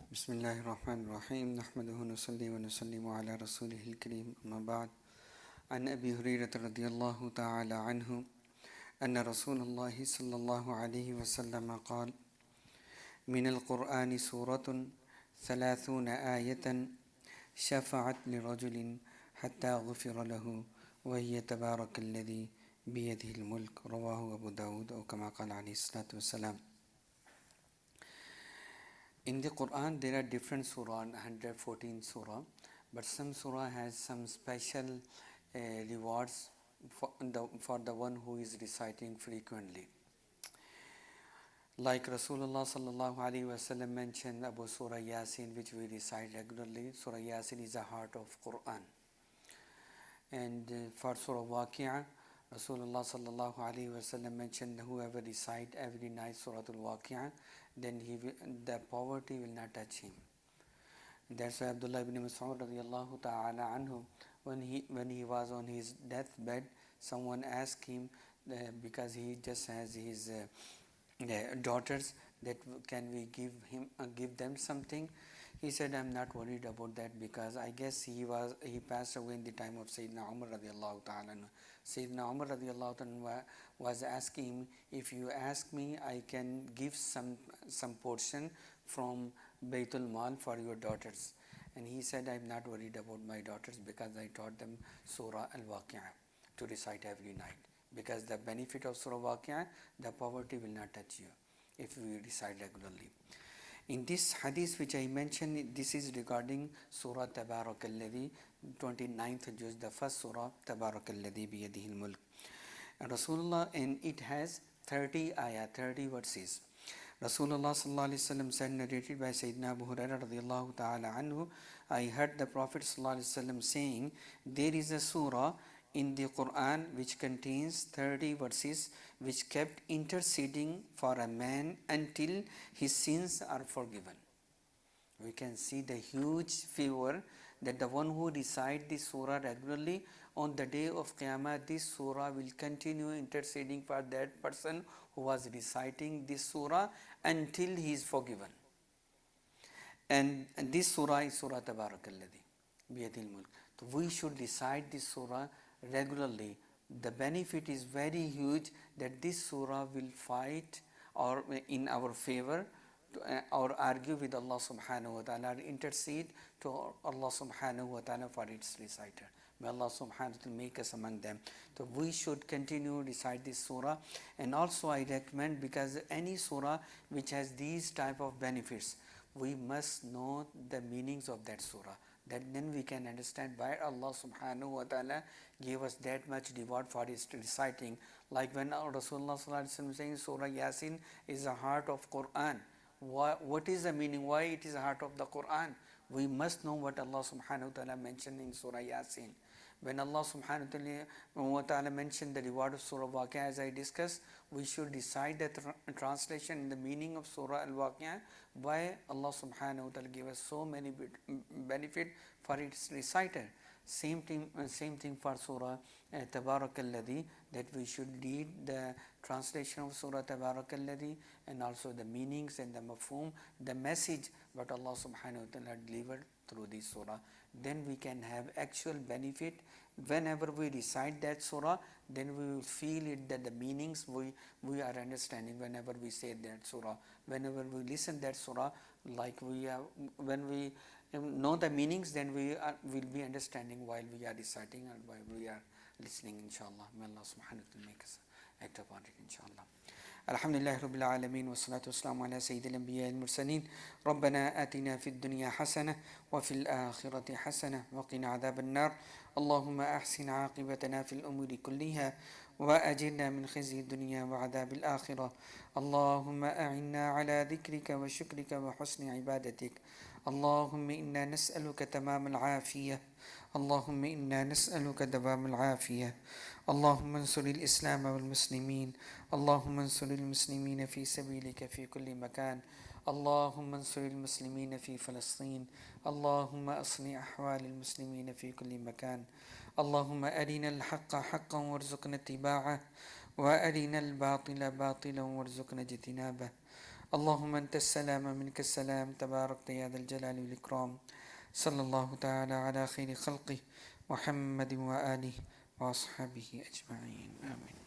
بسم الله الرحمن الرحيم نحمده ونصلي ونسلم على رسوله الكريم أما بعد عن أبي هريرة رضي الله تعالى عنه أن رسول الله صلى الله عليه وسلم قال من القرآن سورة 30 آية شفعت لرجل حتى غفر له وهي تبارك الذي بيده الملك رواه أبو داود أو كما قال عليه الصلاة والسلام. In the Quran there are different surah, 114 surah, but some surah has some special rewards for the one who is reciting frequently. Like Rasulullah sallallahu alaihi wasallam mentioned about Surah Yasin, which we recite regularly. Surah Yasin is the heart of Quran. And for Surah Waqi'ah, Rasulullah sallallahu alaihi wasallam mentioned whoever recite every night Surah Al-Waqi'ah, then the poverty will not touch him. That's why Abdullah ibn Mas'ud radiyallahu ta'ala anhu, when he was on his deathbed, someone asked him, because he just has his daughters, that can we give them something. He said, I'm not worried about that, because I guess he passed away in the time of Sayyidina Umar radiyallahu ta'ala. Sayyidina Umar radiyallahu ta'ala was asking him, if you ask me, I can give some portion from Baytul Mal for your daughters. And he said, I'm not worried about my daughters, because I taught them Surah Al-Waqi'ah to recite every night. Because the benefit of Surah Waqi'ah, the poverty will not touch you if we recite regularly. In this hadith which I mentioned, this is regarding Surah Tabarakalladhi, 29th juz, the first Surah Tabarakalladhi biyadihil mulk. And Rasulullah, and it has 30 ayah, 30 verses. Rasulullah sallallahu alaihi wasallam said, narrated by Sayyidina Abu Hurairah radiyallahu ta'ala anhu, I heard the Prophet sallallahu alaihi wasallam saying, there is a surah in the Quran which contains 30 verses which kept interceding for a man until his sins are forgiven. We can see the huge favor that the one who recites this surah regularly, on the day of Qiyamah, this surah will continue interceding for that person who was reciting this surah until he is forgiven. And this surah is Surah Tabarakalladhi biyadihil mulk. So we should recite this surah regularly. The benefit is very huge that this surah will fight or in our favor or argue with Allah subhanahu wa ta'ala, or intercede to Allah subhanahu wa ta'ala for its reciter. May Allah subhanahu wa ta'ala make us among them. So we should continue recite this surah. And also I recommend, because any surah which has these type of benefits, we must know the meanings of that surah. That then we can understand why Allah subhanahu wa ta'ala gave us that much reward for its reciting. Like when Rasulullah sallallahu alaihi wasallam saying Surah Yasin is the heart of Quran. What is the meaning? Why it is the heart of the Quran? We must know what Allah subhanahu wa ta'ala mentioned in Surah Yasin. When Allah subhanahu wa ta'ala mentioned the reward of Surah Waqi'ah, as I discussed, we should decide the translation and the meaning of Surah Al-Waqi'ah, why Allah subhanahu wa ta'ala gave us so many benefit for its reciter. Same thing for Surah Tabarakalladhi, that we should read the translation of Surah Tabarakalladhi and also the meanings and the mafhum, the message what Allah subhanahu wa ta'ala delivered through this surah. Then we can have actual benefit. Whenever we recite that surah, then we will feel it, that the meanings we are understanding whenever we say that surah. Whenever we listen that surah, like when we know the meanings, then we will be understanding while we are reciting and while we are listening, inshallah. May Allah subhanahu wa ta'ala make us act upon it, inshallah. Alhamdulillah Rabbil Alameen wa salatu wassalamu ala Sayyidil Anbiya al Mursaleen. Rabbana atina fid dunya hasana wa fil akhirati hasana wa qina adhab an-nar. Allahumma ahsin aqibatana fil umuri kulliha wa ajirna min khizyi dunya wa adhab al-akhirah. Allahumma a'inna ala dhikrika wa shukrika wa husni ibadatik. اللهم إنا نسألك تمام العافية. اللهم إنا نسألك دوام العافية. اللهم انصر الإسلام والمسلمين. اللهم انصر المسلمين في سبيلك في كل مكان. اللهم انصر المسلمين في فلسطين. اللهم أصلح أحوال المسلمين في كل مكان. اللهم أرنا الحق حقا وارزقنا اتباعه، وأرنا الباطل باطلا وارزقنا اجتنابه. اللهم أنت السلام ومنك السلام تباركت يا ذا الجلال والإكرام. صلى الله تعالى على خير خلقه محمد وآله وأصحابه أجمعين آمين.